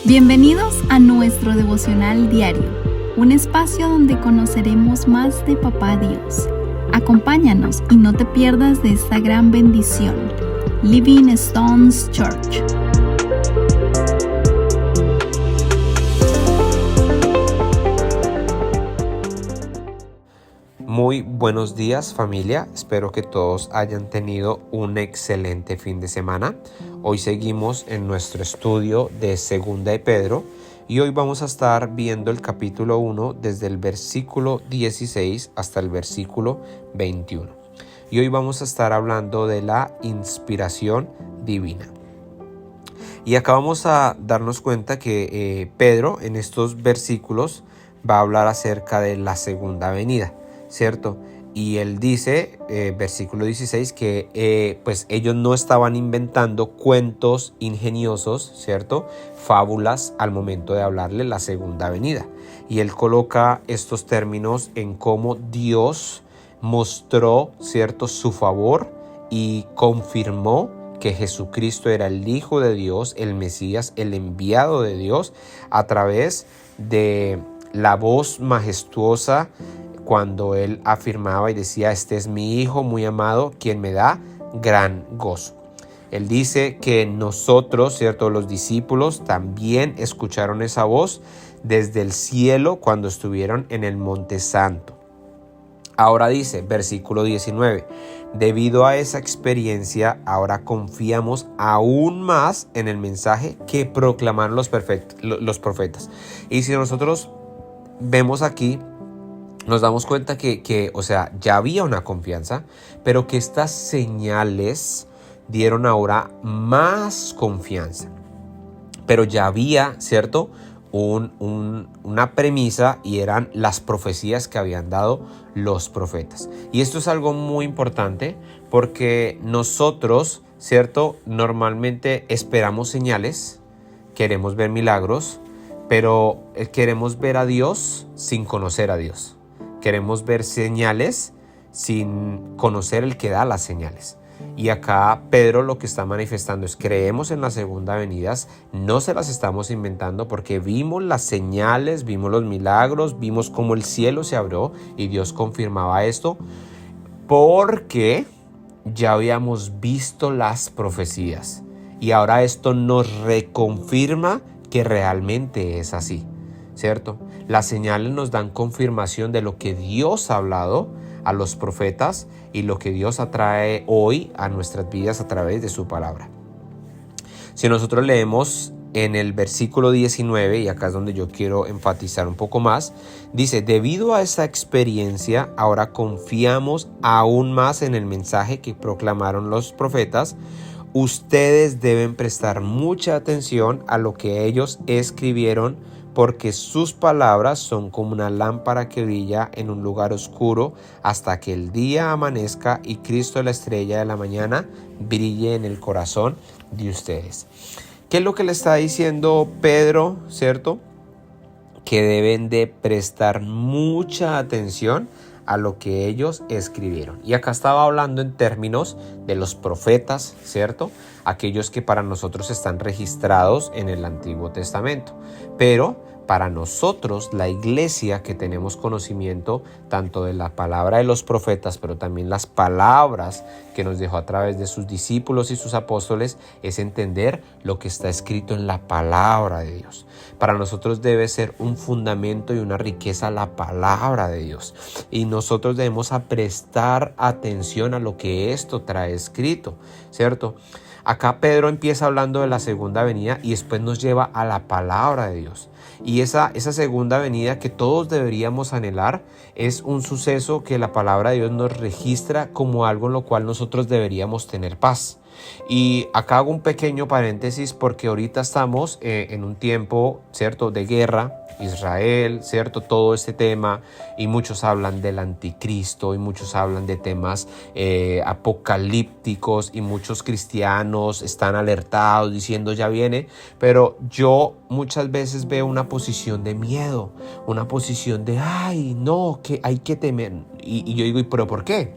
Bienvenidos a nuestro devocional diario, un espacio donde conoceremos más de Papá Dios. Acompáñanos y no te pierdas de esta gran bendición. Living Stones Church. Muy buenos días, familia. Espero que todos hayan tenido un excelente fin de semana. Hoy seguimos en nuestro estudio de Segunda de Pedro y hoy vamos a estar viendo el capítulo 1 desde el versículo 16 hasta el versículo 21. Y hoy vamos a estar hablando de la inspiración divina. Y acá vamos a darnos cuenta que Pedro en estos versículos va a hablar acerca de la segunda venida, ¿cierto? Y él dice, versículo 16, que pues ellos no estaban inventando cuentos ingeniosos, ¿cierto? Fábulas al momento de hablarle la segunda venida. Y él coloca estos términos en cómo Dios mostró, ¿cierto?, su favor y confirmó que Jesucristo era el Hijo de Dios, el Mesías, el enviado de Dios, a través de la voz majestuosa cuando él afirmaba y decía: este es mi Hijo muy amado, quien me da gran gozo. Él dice que nosotros, ¿cierto?, los discípulos también escucharon esa voz desde el cielo cuando estuvieron en el Monte Santo. Ahora dice, versículo 19, debido a esa experiencia, ahora confiamos aún más en el mensaje que proclamaron los profetas. Y si nosotros vemos aquí, nos damos cuenta que ya había una confianza, pero que estas señales dieron ahora más confianza. Pero ya había, ¿cierto?, una premisa, y eran las profecías que habían dado los profetas. Y esto es algo muy importante porque nosotros, ¿cierto?, normalmente esperamos señales, queremos ver milagros, pero queremos ver a Dios sin conocer a Dios. Queremos ver señales sin conocer el que da las señales. Y acá Pedro lo que está manifestando es: creemos en la segunda venida, no se las estamos inventando, porque vimos las señales, vimos los milagros, vimos cómo el cielo se abrió y Dios confirmaba esto, porque ya habíamos visto las profecías. Y ahora esto nos reconfirma que realmente es así, ¿cierto? Las señales nos dan confirmación de lo que Dios ha hablado a los profetas y lo que Dios atrae hoy a nuestras vidas a través de su palabra. Si nosotros leemos en el versículo 19, y acá es donde yo quiero enfatizar un poco más, dice: debido a esa experiencia, ahora confiamos aún más en el mensaje que proclamaron los profetas. Ustedes deben prestar mucha atención a lo que ellos escribieron, porque sus palabras son como una lámpara que brilla en un lugar oscuro hasta que el día amanezca y Cristo, la estrella de la mañana, brille en el corazón de ustedes. ¿Qué es lo que le está diciendo Pedro, cierto? Que deben de prestar mucha atención a lo que ellos escribieron. Y acá estaba hablando en términos de los profetas, ¿cierto? Aquellos que para nosotros están registrados en el Antiguo Testamento. Pero para nosotros, la iglesia, que tenemos conocimiento tanto de la palabra de los profetas, pero también las palabras que nos dejó a través de sus discípulos y sus apóstoles, es entender lo que está escrito en la palabra de Dios. Para nosotros debe ser un fundamento y una riqueza la palabra de Dios. Y nosotros debemos prestar atención a lo que esto trae escrito, ¿cierto? Acá Pedro empieza hablando de la segunda venida y después nos lleva a la palabra de Dios. Y esa segunda venida que todos deberíamos anhelar es un suceso que la palabra de Dios nos registra como algo en lo cual nosotros deberíamos tener paz. Y acá hago un pequeño paréntesis porque ahorita estamos en un tiempo, ¿cierto?, de guerra. Israel, ¿cierto? Todo este tema, y muchos hablan del anticristo y muchos hablan de temas apocalípticos, y muchos cristianos están alertados diciendo ya viene, pero yo muchas veces veo una posición de miedo, una posición de ay no, que hay que temer, y yo digo, ¿pero por qué?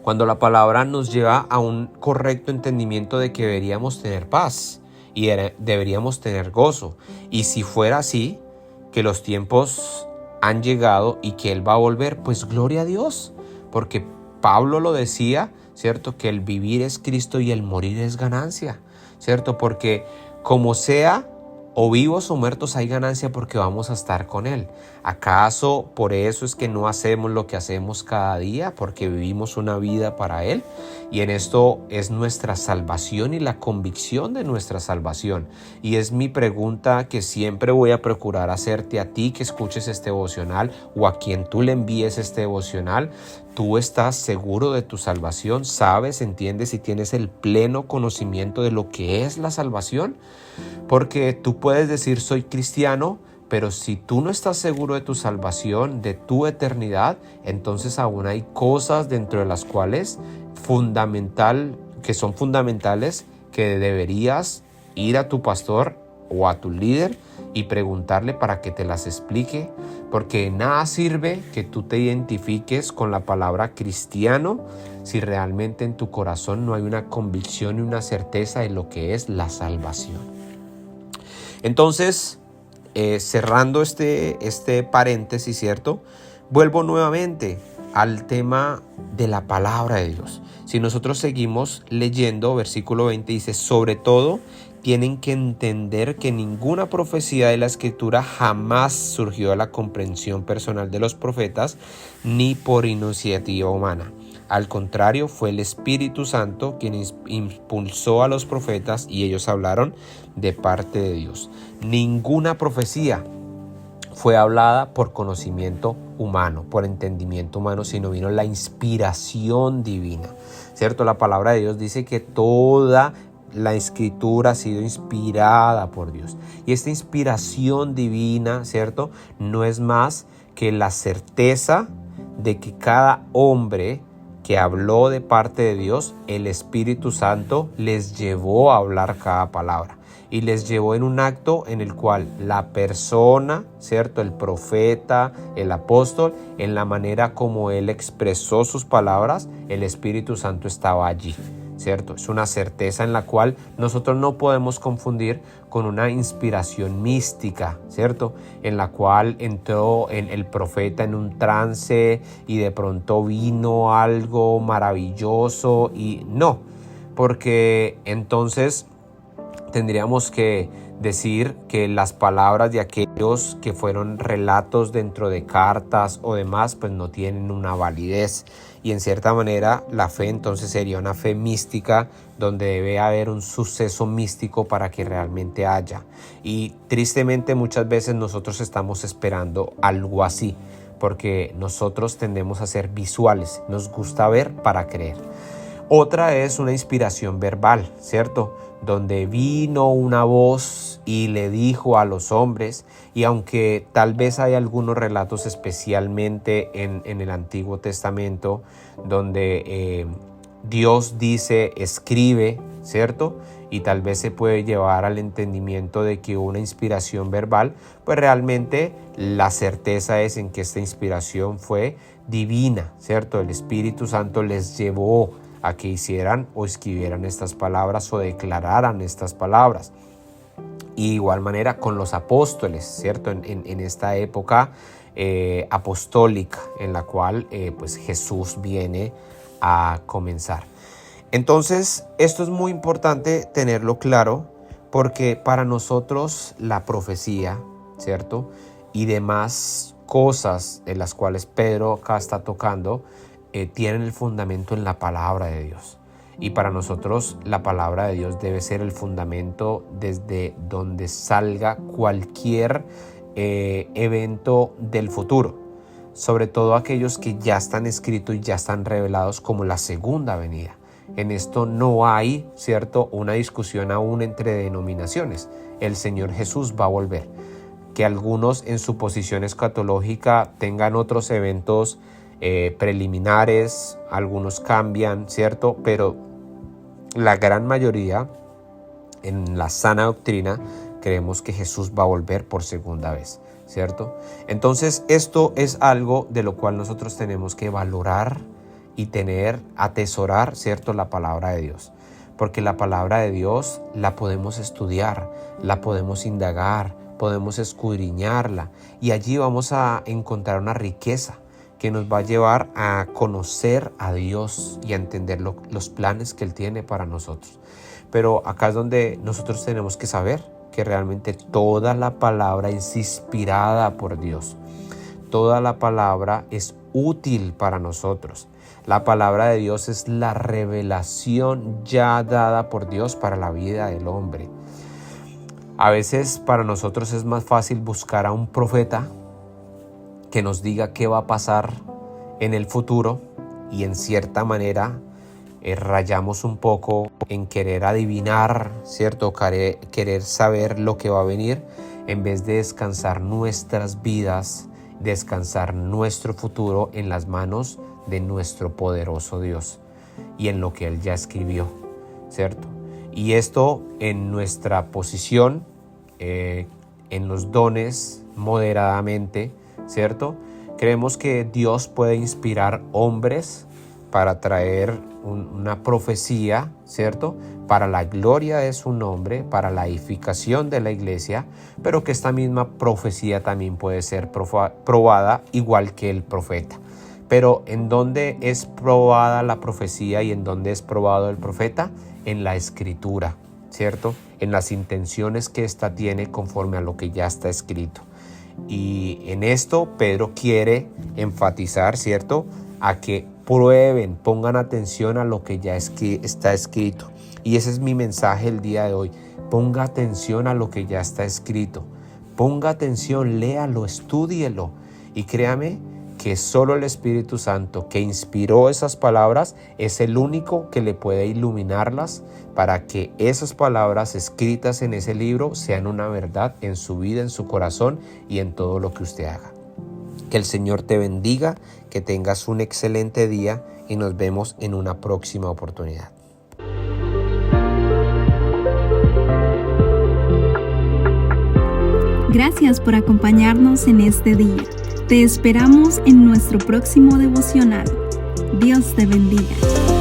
Cuando la palabra nos lleva a un correcto entendimiento de que deberíamos tener paz. y deberíamos tener gozo. Y si fuera así, que los tiempos han llegado y que Él va a volver, pues gloria a Dios, porque Pablo lo decía, ¿cierto? Que el vivir es Cristo y el morir es ganancia, ¿cierto? Porque como sea, o vivos o muertos, hay ganancia porque vamos a estar con Él. ¿Acaso por eso es que no hacemos lo que hacemos cada día? Porque vivimos una vida para Él. Y en esto es nuestra salvación y la convicción de nuestra salvación. Y es mi pregunta que siempre voy a procurar hacerte a ti que escuches este devocional o a quien tú le envíes este devocional. ¿Tú estás seguro de tu salvación? ¿Sabes, entiendes y tienes el pleno conocimiento de lo que es la salvación? Porque tú puedes decir soy cristiano, pero si tú no estás seguro de tu salvación, de tu eternidad, entonces aún hay cosas dentro de las cuales son fundamentales que deberías ir a tu pastor o a tu líder y preguntarle para que te las explique, porque nada sirve que tú te identifiques con la palabra cristiano si realmente en tu corazón no hay una convicción y una certeza de lo que es la salvación. Entonces, cerrando este paréntesis, ¿cierto? Vuelvo nuevamente al tema de la palabra de Dios. Si nosotros seguimos leyendo, versículo 20 dice, sobre todo, tienen que entender que ninguna profecía de la Escritura jamás surgió de la comprensión personal de los profetas ni por iniciativa humana. Al contrario, fue el Espíritu Santo quien impulsó a los profetas y ellos hablaron de parte de Dios. Ninguna profecía fue hablada por conocimiento humano, por entendimiento humano, sino vino la inspiración divina, ¿cierto? La palabra de Dios dice que toda la Escritura ha sido inspirada por Dios. Y esta inspiración divina, ¿cierto? No es más que la certeza de que cada hombre que habló de parte de Dios, el Espíritu Santo les llevó a hablar cada palabra. Y les llevó en un acto en el cual la persona, ¿cierto? El profeta, el apóstol, en la manera como él expresó sus palabras, el Espíritu Santo estaba allí, ¿cierto? Es una certeza en la cual nosotros no podemos confundir con una inspiración mística, ¿cierto? En la cual entró el profeta en un trance y de pronto vino algo maravilloso y no, porque entonces tendríamos que decir que las palabras de aquellos que fueron relatos dentro de cartas o demás, pues no tienen una validez. Y en cierta manera la fe entonces sería una fe mística donde debe haber un suceso místico para que realmente haya. Y tristemente muchas veces nosotros estamos esperando algo así, porque nosotros tendemos a ser visuales, nos gusta ver para creer. Otra es una inspiración verbal, ¿cierto? Donde vino una voz y le dijo a los hombres, y aunque tal vez hay algunos relatos especialmente en el Antiguo Testamento donde Dios dice escribe, ¿cierto? Y tal vez se puede llevar al entendimiento de que hubo una inspiración verbal, pues realmente la certeza es en que esta inspiración fue divina, ¿cierto? El Espíritu Santo les llevó a que hicieran o escribieran estas palabras o declararan estas palabras. Y de igual manera con los apóstoles, ¿cierto? En esta época apostólica en la cual pues Jesús viene a comenzar. Entonces, esto es muy importante tenerlo claro porque para nosotros la profecía, ¿cierto? Y demás cosas de las cuales Pedro acá está tocando, tienen el fundamento en la palabra de Dios. Y para nosotros la palabra de Dios debe ser el fundamento desde donde salga cualquier evento del futuro, sobre todo aquellos que ya están escritos y ya están revelados como la segunda venida. En esto no hay, ¿cierto?, una discusión aún entre denominaciones. El Señor Jesús va a volver. Que algunos en su posición escatológica tengan otros eventos preliminares, algunos cambian, ¿cierto? Pero la gran mayoría en la sana doctrina creemos que Jesús va a volver por segunda vez, ¿cierto? Entonces esto es algo de lo cual nosotros tenemos que valorar y atesorar, ¿cierto?, la palabra de Dios. porque la palabra de Dios la podemos estudiar, la podemos indagar, podemos escudriñarla y allí vamos a encontrar una riqueza que nos va a llevar a conocer a Dios y a entender los planes que Él tiene para nosotros. Pero acá es donde nosotros tenemos que saber que realmente toda la palabra es inspirada por Dios. Toda la palabra es útil para nosotros. La palabra de Dios es la revelación ya dada por Dios para la vida del hombre. A veces para nosotros es más fácil buscar a un profeta que nos diga qué va a pasar en el futuro y en cierta manera rayamos un poco en querer adivinar, ¿cierto? Querer saber lo que va a venir en vez de descansar nuestras vidas, descansar nuestro futuro en las manos de nuestro poderoso Dios y en lo que Él ya escribió, ¿cierto? Y esto en nuestra posición, en los dones moderadamente, ¿cierto? Creemos que Dios puede inspirar hombres para traer una profecía, ¿cierto? Para la gloria de su nombre, para la edificación de la iglesia, pero que esta misma profecía también puede ser probada igual que el profeta. Pero ¿en dónde es probada la profecía y en dónde es probado el profeta? En la escritura, ¿cierto? En las intenciones que ésta tiene conforme a lo que ya está escrito. Y en esto Pedro quiere enfatizar, ¿cierto? A que prueben, pongan atención a lo que ya está escrito. Y ese es mi mensaje el día de hoy. Ponga atención a lo que ya está escrito. Ponga atención, léalo, estúdielo. Y créame que solo el Espíritu Santo que inspiró esas palabras es el único que le puede iluminarlas para que esas palabras escritas en ese libro sean una verdad en su vida, en su corazón y en todo lo que usted haga. Que el Señor te bendiga, que tengas un excelente día y nos vemos en una próxima oportunidad. Gracias por acompañarnos en este día. Te esperamos en nuestro próximo devocional. Dios te bendiga.